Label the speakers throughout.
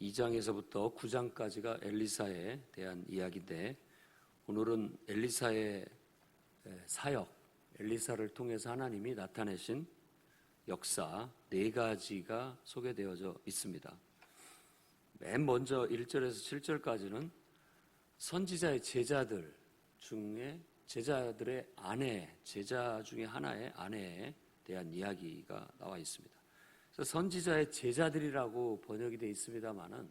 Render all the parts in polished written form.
Speaker 1: 2장에서부터 9장까지가 엘리사에 대한 이야기인데, 오늘은 엘리사의 사역, 엘리사를 통해서 하나님이 나타내신 역사 4가지가 소개되어져 있습니다. 맨 먼저 1절에서 7절까지는 선지자의 제자들 중에 제자들의 아내, 제자 중에 하나의 아내에 대한 이야기가 나와 있습니다. 그래서 선지자의 제자들이라고 번역이 되어 있습니다만은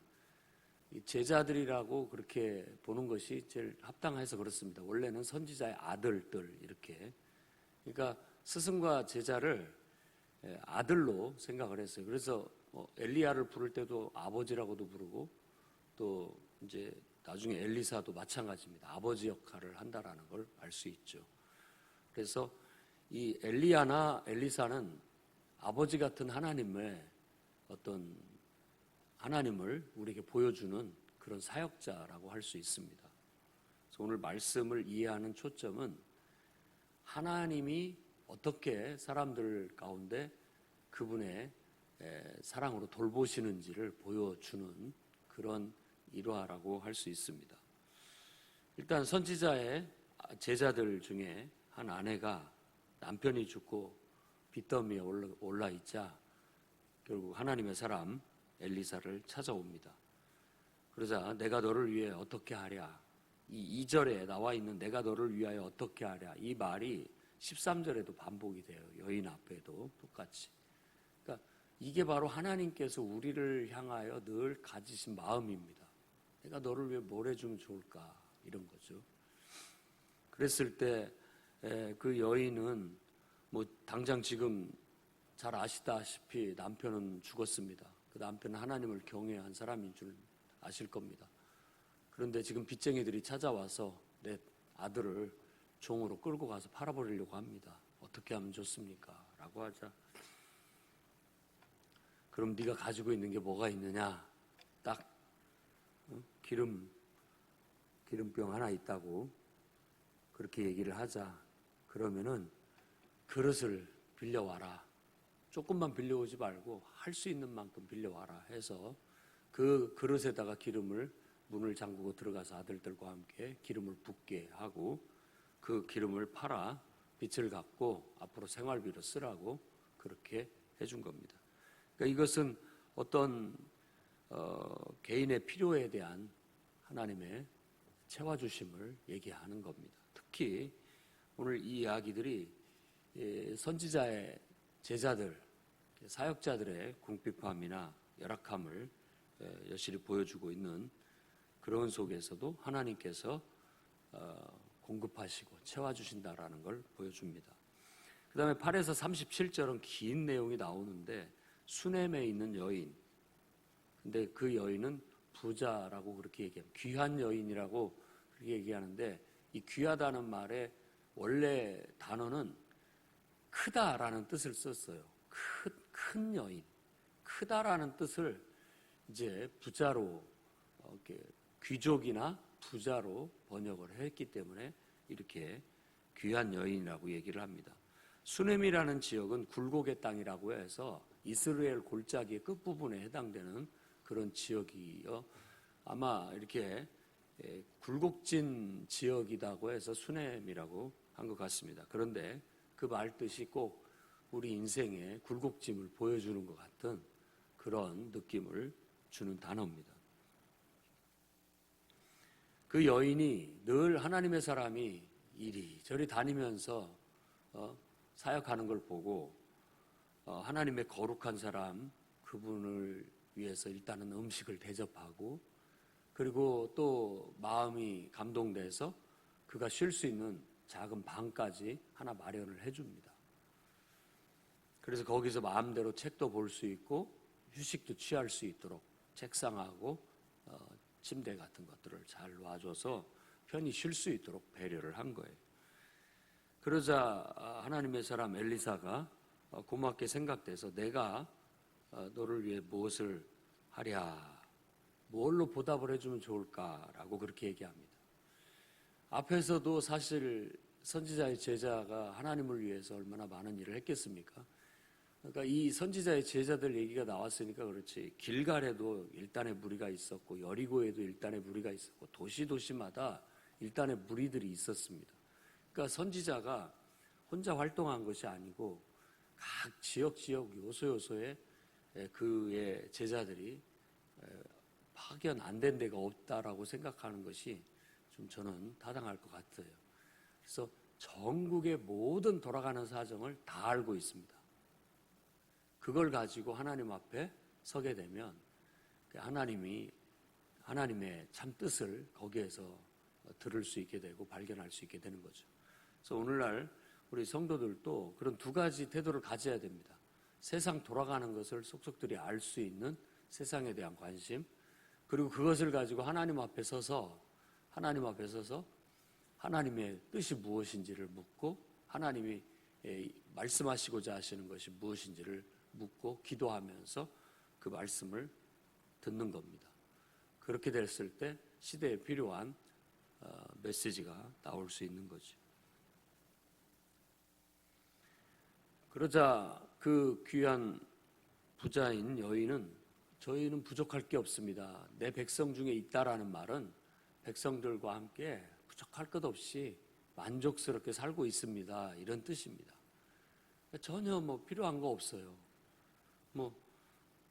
Speaker 1: 이 제자들이라고 그렇게 보는 것이 제일 합당해서 그렇습니다. 원래는 선지자의 아들들 이렇게, 그러니까 스승과 제자를 아들로 생각을 했어요. 그래서 엘리야를 부를 때도 아버지라고도 부르고, 또 이제 나중에 엘리사도 마찬가지입니다. 아버지 역할을 한다라는 걸 알 수 있죠. 그래서 이 엘리야나 엘리사는 아버지 같은 하나님의 어떤 하나님을 우리에게 보여주는 그런 사역자라고 할 수 있습니다. 그래서 오늘 말씀을 이해하는 초점은 하나님이 어떻게 사람들 가운데 그분의 사랑으로 돌보시는지를 보여주는 그런 일화라고 할 수 있습니다. 일단 선지자의 제자들 중에 한 아내가 남편이 죽고 빚더미에 올라 있자 결국 하나님의 사람 엘리사를 찾아옵니다. 그러자 내가 너를 위해 어떻게 하랴, 이 2절에 나와 있는 내가 너를 위하여 어떻게 하랴, 이 말이 13절에도 반복이 돼요. 여인 앞에도 똑같이. 그러니까 이게 바로 하나님께서 우리를 향하여 늘 가지신 마음입니다. 내가 너를 위해 뭘 해주면 좋을까, 이런 거죠. 그랬을 때 그 여인은 뭐 당장 지금 잘 아시다시피 남편은 죽었습니다. 그 남편은 하나님을 경외한 사람인 줄 아실 겁니다. 그런데 지금 빚쟁이들이 찾아와서 내 아들을 종으로 끌고 가서 팔아버리려고 합니다. 어떻게 하면 좋습니까? 라고 하자, 그럼 네가 가지고 있는 게 뭐가 있느냐? 딱 기름병 하나 있다고 그렇게 얘기를 하자. 그러면은 그릇을 빌려와라. 조금만 빌려오지 말고 할 수 있는 만큼 빌려와라 해서 그 그릇에다가 문을 잠그고 들어가서 아들들과 함께 기름을 붓게 하고 그 기름을 팔아 빚을 갚고 앞으로 생활비로 쓰라고 그렇게 해준 겁니다. 그러니까 이것은 어떤 개인의 필요에 대한 하나님의 채워주심을 얘기하는 겁니다. 특히 오늘 이 이야기들이 선지자의 제자들, 사역자들의 궁핍함이나 열악함을 여실히 보여주고 있는 그런 속에서도 하나님께서 공급하시고 채워주신다라는 걸 보여줍니다. 그 다음에 8에서 37절은 긴 내용이 나오는데 수넴에 있는 여인, 근데 그 여인은 부자라고 그렇게 얘기합니다. 귀한 여인이라고 그렇게 얘기하는데, 이 귀하다는 말의 원래 단어는 크다라는 뜻을 썼어요. 큰 여인, 크다라는 뜻을 이제 부자로, 귀족이나 부자로 번역을 했기 때문에 이렇게 귀한 여인이라고 얘기를 합니다. 수넴이라는 지역은 굴곡의 땅이라고 해서 이스라엘 골짜기의 끝부분에 해당되는 그런 지역이요. 아마 이렇게 굴곡진 지역이라고 해서 수넴이라고 한 것 같습니다. 그런데 그 말뜻이 꼭 우리 인생의 굴곡짐을 보여주는 것 같은 그런 느낌을 주는 단어입니다. 그 여인이 늘 하나님의 사람이 이리저리 다니면서 사역하는 걸 보고 하나님의 거룩한 사람, 그분을 위해서 일단은 음식을 대접하고, 그리고 또 마음이 감동돼서 그가 쉴 수 있는 작은 방까지 하나 마련을 해줍니다. 그래서 거기서 마음대로 책도 볼 수 있고 휴식도 취할 수 있도록 책상하고 침대 같은 것들을 잘 놔줘서 편히 쉴 수 있도록 배려를 한 거예요. 그러자 하나님의 사람 엘리사가 고맙게 생각돼서 내가 너를 위해 무엇을 하랴, 뭘로 보답을 해주면 좋을까라고 그렇게 얘기합니다. 앞에서도 사실 선지자의 제자가 하나님을 위해서 얼마나 많은 일을 했겠습니까? 그러니까 이 선지자의 제자들 얘기가 나왔으니까 그렇지, 길갈에도 일단의 무리가 있었고 여리고에도 일단의 무리가 있었고 도시마다 일단의 무리들이 있었습니다. 그러니까 선지자가 혼자 활동한 것이 아니고 각 지역 요소에 그의 제자들이 파견 안 된 데가 없다라고 생각하는 것이 좀 저는 타당할 것 같아요. 그래서 전국의 모든 돌아가는 사정을 다 알고 있습니다. 그걸 가지고 하나님 앞에 서게 되면 하나님의 참 뜻을 거기에서 들을 수 있게 되고 발견할 수 있게 되는 거죠. 그래서 오늘날 우리 성도들도 그런 두 가지 태도를 가져야 됩니다. 세상 돌아가는 것을 속속들이 알 수 있는 세상에 대한 관심, 그리고 그것을 가지고 하나님 앞에 서서 하나님의 뜻이 무엇인지를 묻고 하나님이 말씀하시고자 하시는 것이 무엇인지를 묻고 기도하면서 그 말씀을 듣는 겁니다. 그렇게 됐을 때 시대에 필요한 메시지가 나올 수 있는 거죠. 그러자 그 귀한 부자인 여인은 저희는 부족할 게 없습니다. 내 백성 중에 있다라는 말은 백성들과 함께 부족할 것 없이 만족스럽게 살고 있습니다. 이런 뜻입니다. 전혀 필요한 거 없어요.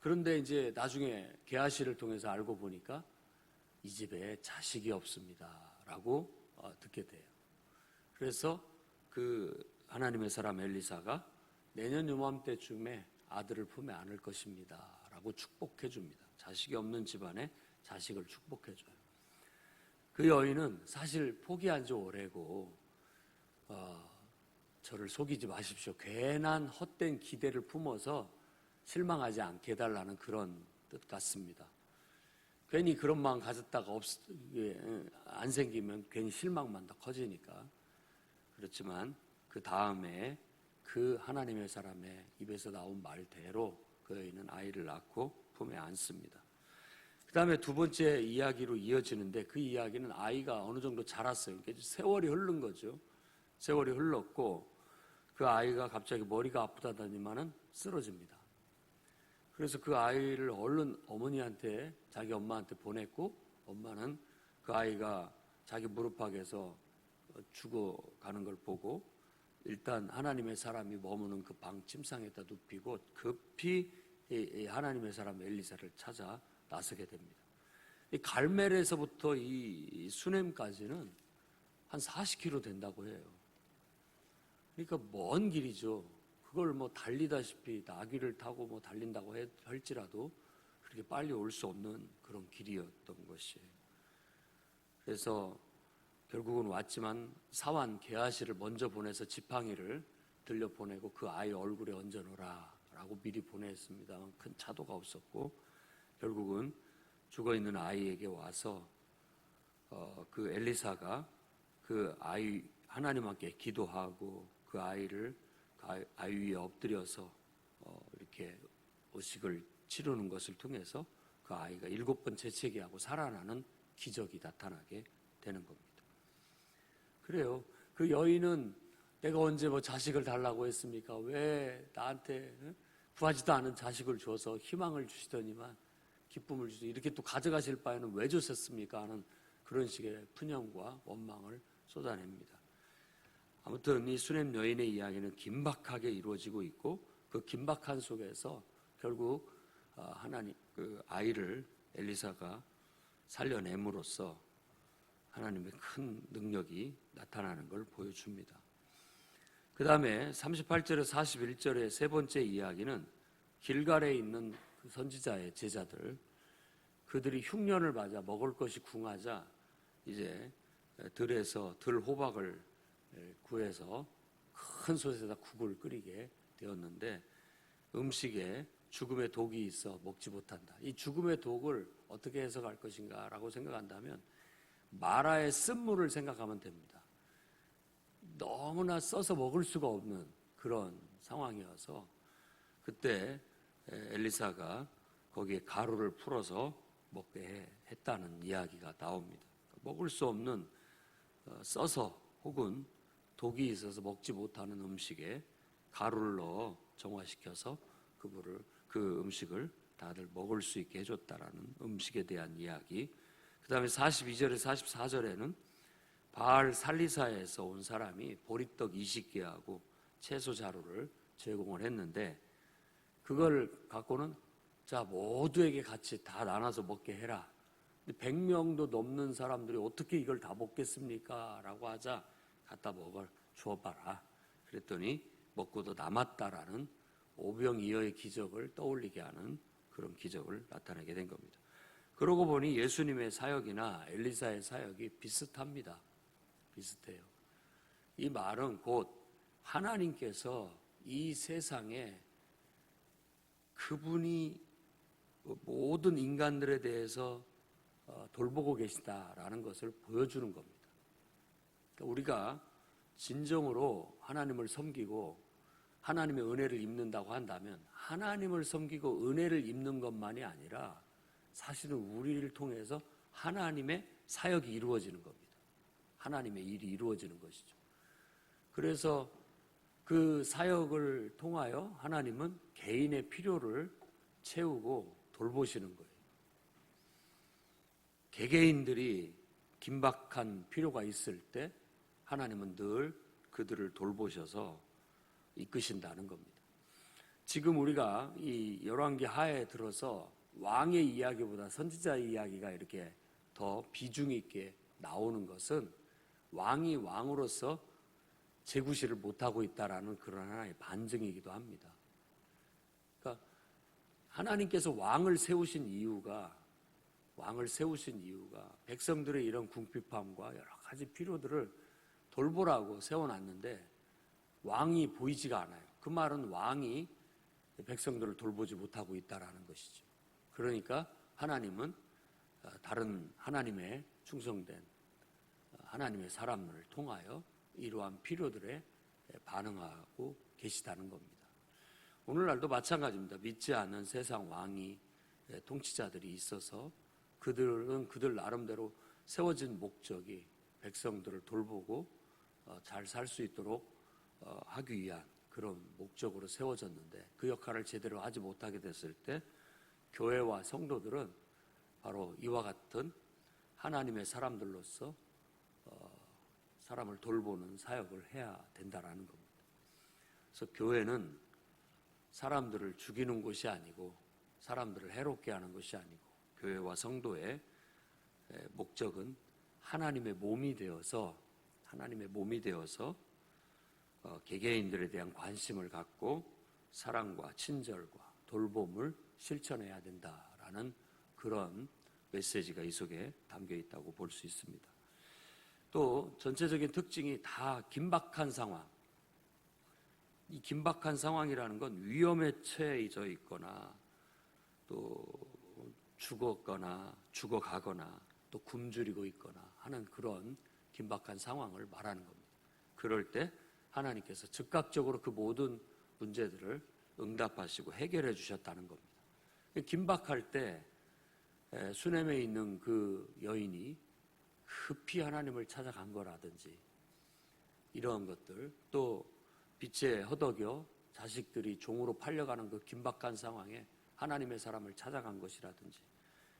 Speaker 1: 그런데 이제 나중에 게하시를 통해서 알고 보니까 이 집에 자식이 없습니다라고 듣게 돼요. 그래서 그 하나님의 사람 엘리사가 내년 요맘때쯤에 아들을 품에 안을 것입니다라고 축복해 줍니다. 자식이 없는 집안에 자식을 축복해 줘요. 그 여인은 사실 포기한 지 오래고 저를 속이지 마십시오. 괜한 헛된 기대를 품어서 실망하지 않게 해달라는 그런 뜻 같습니다. 괜히 그런 마음 가졌다가 안 생기면 괜히 실망만 더 커지니까. 그렇지만 그 다음에 그 하나님의 사람의 입에서 나온 말대로 그 여인은 아이를 낳고 품에 안습니다. 그 다음에 두 번째 이야기로 이어지는데 그 이야기는 아이가 어느 정도 자랐어요. 그러니까 세월이 흐른 거죠. 세월이 흘렀고 그 아이가 갑자기 머리가 아프다더니만은 쓰러집니다. 그래서 그 아이를 얼른 어머니한테, 자기 엄마한테 보냈고, 엄마는 그 아이가 자기 무릎팍에서 죽어가는 걸 보고 일단 하나님의 사람이 머무는 그 방 침상에다 눕히고 급히 하나님의 사람 엘리사를 찾아 나서게 됩니다. 이 갈멜에서부터 이 수넴까지는 한 40km 된다고 해요. 그러니까 먼 길이죠. 그걸 달리다시피 나귀를 타고 달린다고 할지라도 그렇게 빨리 올 수 없는 그런 길이었던 것이에요. 그래서 결국은 왔지만 사환 게하시를 먼저 보내서 지팡이를 들려보내고 그 아이 얼굴에 얹어놓으라 라고 미리 보냈습니다만 큰 차도가 없었고 결국은 죽어있는 아이에게 와서 그 엘리사가 그 아이 하나님께 기도하고 그 아이를 아이 위에 엎드려서 이렇게 의식을 치르는 것을 통해서 그 아이가 7번 재채기하고 살아나는 기적이 나타나게 되는 겁니다. 그래요. 그 여인은 내가 언제 자식을 달라고 했습니까? 왜 나한테 구하지도 않은 자식을 줘서 희망을 주시더니만 기쁨을 주시 이렇게 또 가져가실 바에는 왜 주셨습니까? 하는 그런 식의 푸념과 원망을 쏟아냅니다. 아무튼 이 수넴 여인의 이야기는 긴박하게 이루어지고 있고 그 긴박한 속에서 결국 하나님 그 아이를 엘리사가 살려냄으로써 하나님의 큰 능력이 나타나는 걸 보여줍니다. 그 다음에 38절에서 41절의 세 번째 이야기는 길갈에 있는 그 선지자의 제자들, 그들이 흉년을 맞아 먹을 것이 궁하자 이제 들에서 들호박을 구해서 큰 솥에다 국을 끓이게 되었는데 음식에 죽음의 독이 있어 먹지 못한다. 이 죽음의 독을 어떻게 해석할 것인가 라고 생각한다면 마라의 쓴물을 생각하면 됩니다. 너무나 써서 먹을 수가 없는 그런 상황이어서 그때 엘리사가 거기에 가루를 풀어서 먹게 했다는 이야기가 나옵니다. 먹을 수 없는 써서 혹은 독이 있어서 먹지 못하는 음식에 가루를 넣어 정화시켜서 그 음식을 다들 먹을 수 있게 해줬다라는 음식에 대한 이야기. 그 다음에 42절에 44절에는 바알 살리사에서 온 사람이 보리떡 20개하고 채소 자루를 제공을 했는데, 그걸 갖고는 자 모두에게 같이 다 나눠서 먹게 해라. 100명도 넘는 사람들이 어떻게 이걸 다 먹겠습니까? 라고 하자 갖다 줘봐라. 그랬더니 먹고도 남았다라는 오병이어의 기적을 떠올리게 하는 그런 기적을 나타내게 된 겁니다. 그러고 보니 예수님의 사역이나 엘리사의 사역이 비슷합니다. 비슷해요. 이 말은 곧 하나님께서 이 세상에 그분이 모든 인간들에 대해서 돌보고 계시다라는 것을 보여주는 겁니다. 그러니까 우리가 진정으로 하나님을 섬기고 하나님의 은혜를 입는다고 한다면 하나님을 섬기고 은혜를 입는 것만이 아니라 사실은 우리를 통해서 하나님의 사역이 이루어지는 겁니다. 하나님의 일이 이루어지는 것이죠. 그래서 그 사역을 통하여 하나님은 개인의 필요를 채우고 돌보시는 거예요. 개개인들이 긴박한 필요가 있을 때 하나님은 늘 그들을 돌보셔서 이끄신다는 겁니다. 지금 우리가 이 열왕기 하에 들어서 왕의 이야기보다 선지자의 이야기가 이렇게 더 비중 있게 나오는 것은 왕이 왕으로서 제구실을 못하고 있다라는 그런 하나의 반증이기도 합니다. 그러니까 하나님께서 왕을 세우신 이유가 백성들의 이런 궁핍함과 여러 가지 필요들을 돌보라고 세워놨는데 왕이 보이지가 않아요. 그 말은 왕이 백성들을 돌보지 못하고 있다라는 것이죠. 그러니까 하나님은 다른 하나님의 충성된 하나님의 사람을 통하여 이러한 필요들에 반응하고 계시다는 겁니다. 오늘날도 마찬가지입니다. 믿지 않는 세상 왕이 통치자들이 있어서 그들은 그들 나름대로 세워진 목적이 백성들을 돌보고 잘 살 수 있도록 하기 위한 그런 목적으로 세워졌는데 그 역할을 제대로 하지 못하게 됐을 때 교회와 성도들은 바로 이와 같은 하나님의 사람들로서 사람을 돌보는 사역을 해야 된다라는 겁니다. 그래서 교회는 사람들을 죽이는 곳이 아니고 사람들을 해롭게 하는 것이 아니고 교회와 성도의 목적은 하나님의 몸이 되어서 개개인들에 대한 관심을 갖고 사랑과 친절과 돌봄을 실천해야 된다라는 그런 메시지가 이 속에 담겨 있다고 볼 수 있습니다. 또 전체적인 특징이 다 긴박한 상황. 이 긴박한 상황이라는 건 위험에 처해져 있거나 또 죽어가거나 또 굶주리고 있거나 하는 그런 긴박한 상황을 말하는 겁니다. 그럴 때 하나님께서 즉각적으로 그 모든 문제들을 응답하시고 해결해 주셨다는 겁니다. 긴박할 때 수넴에 있는 그 여인이 급히 하나님을 찾아간 거라든지 이러한 것들, 또 빛에 허덕여 자식들이 종으로 팔려가는 그 긴박한 상황에 하나님의 사람을 찾아간 것이라든지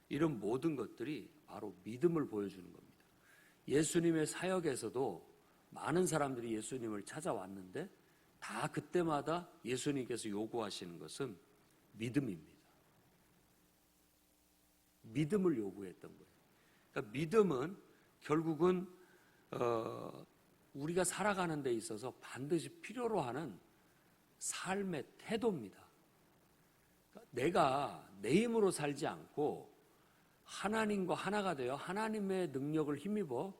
Speaker 1: 이런 모든 것들이 바로 믿음을 보여주는 겁니다. 예수님의 사역에서도 많은 사람들이 예수님을 찾아왔는데 다 그때마다 예수님께서 요구하시는 것은 믿음입니다. 믿음을 요구했던 거예요. 그러니까 믿음은 결국은 우리가 살아가는 데 있어서 반드시 필요로 하는 삶의 태도입니다. 그러니까 내가 내 힘으로 살지 않고 하나님과 하나가 되어 하나님의 능력을 힘입어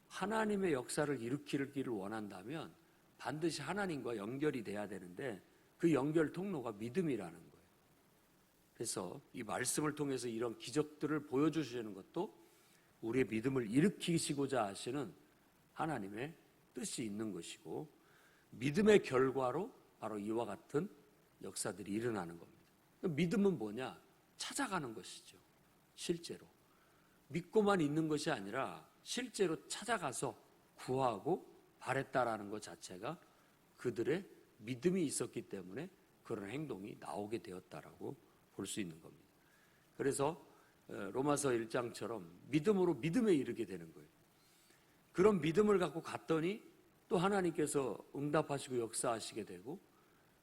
Speaker 1: 하나님의 역사를 일으키기를 원한다면 반드시 하나님과 연결이 돼야 되는데 그 연결 통로가 믿음이라는 거예요. 그래서 이 말씀을 통해서 이런 기적들을 보여주시는 것도 우리의 믿음을 일으키시고자 하시는 하나님의 뜻이 있는 것이고 믿음의 결과로 바로 이와 같은 역사들이 일어나는 겁니다. 믿음은 뭐냐? 찾아가는 것이죠. 실제로. 믿고만 있는 것이 아니라 실제로 찾아가서 구하고 바랬다라는 것 자체가 그들의 믿음이 있었기 때문에 그런 행동이 나오게 되었다라고 볼 수 있는 겁니다. 그래서 로마서 1장처럼 믿음으로 믿음에 이르게 되는 거예요. 그런 믿음을 갖고 갔더니 또 하나님께서 응답하시고 역사하시게 되고,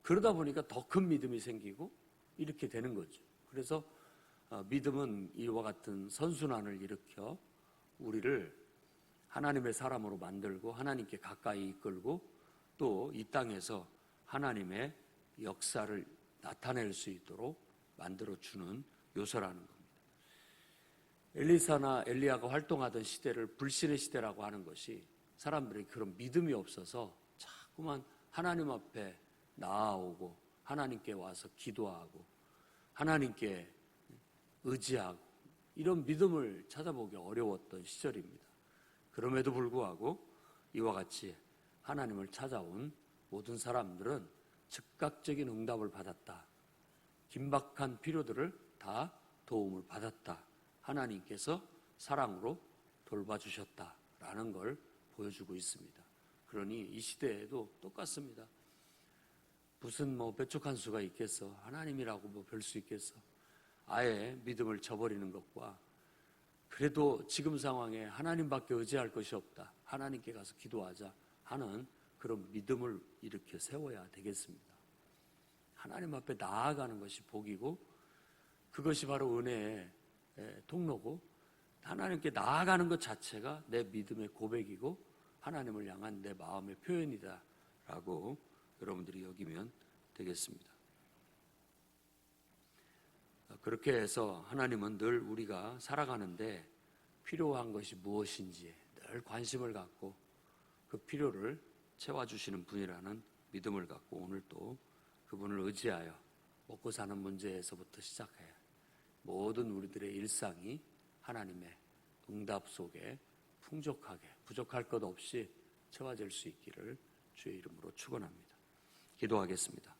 Speaker 1: 그러다 보니까 더 큰 믿음이 생기고 이렇게 되는 거죠. 그래서 믿음은 이와 같은 선순환을 일으켜 우리를 하나님의 사람으로 만들고 하나님께 가까이 이끌고 또 이 땅에서 하나님의 역사를 나타낼 수 있도록 만들어주는 요소라는 겁니다. 엘리사나 엘리야가 활동하던 시대를 불신의 시대라고 하는 것이 사람들이 그런 믿음이 없어서 자꾸만 하나님 앞에 나아오고 하나님께 와서 기도하고 하나님께 의지하고 이런 믿음을 찾아보기 어려웠던 시절입니다. 그럼에도 불구하고 이와 같이 하나님을 찾아온 모든 사람들은 즉각적인 응답을 받았다. 긴박한 필요들을 다 도움을 받았다. 하나님께서 사랑으로 돌봐주셨다라는 걸 보여주고 있습니다. 그러니 이 시대에도 똑같습니다. 무슨 몇 족한 수가 있겠어? 하나님이라고 별 수 있겠어? 아예 믿음을 저버리는 것과 그래도 지금 상황에 하나님밖에 의지할 것이 없다. 하나님께 가서 기도하자 하는 그런 믿음을 일으켜 세워야 되겠습니다. 하나님 앞에 나아가는 것이 복이고 그것이 바로 은혜의 통로고 하나님께 나아가는 것 자체가 내 믿음의 고백이고 하나님을 향한 내 마음의 표현이다 라고 여러분들이 여기면 되겠습니다. 그렇게 해서 하나님은 늘 우리가 살아가는데 필요한 것이 무엇인지 늘 관심을 갖고 그 필요를 채워주시는 분이라는 믿음을 갖고 오늘 또 그분을 의지하여 먹고 사는 문제에서부터 시작해 모든 우리들의 일상이 하나님의 응답 속에 풍족하게 부족할 것 없이 채워질 수 있기를 주의 이름으로 축원합니다. 기도하겠습니다.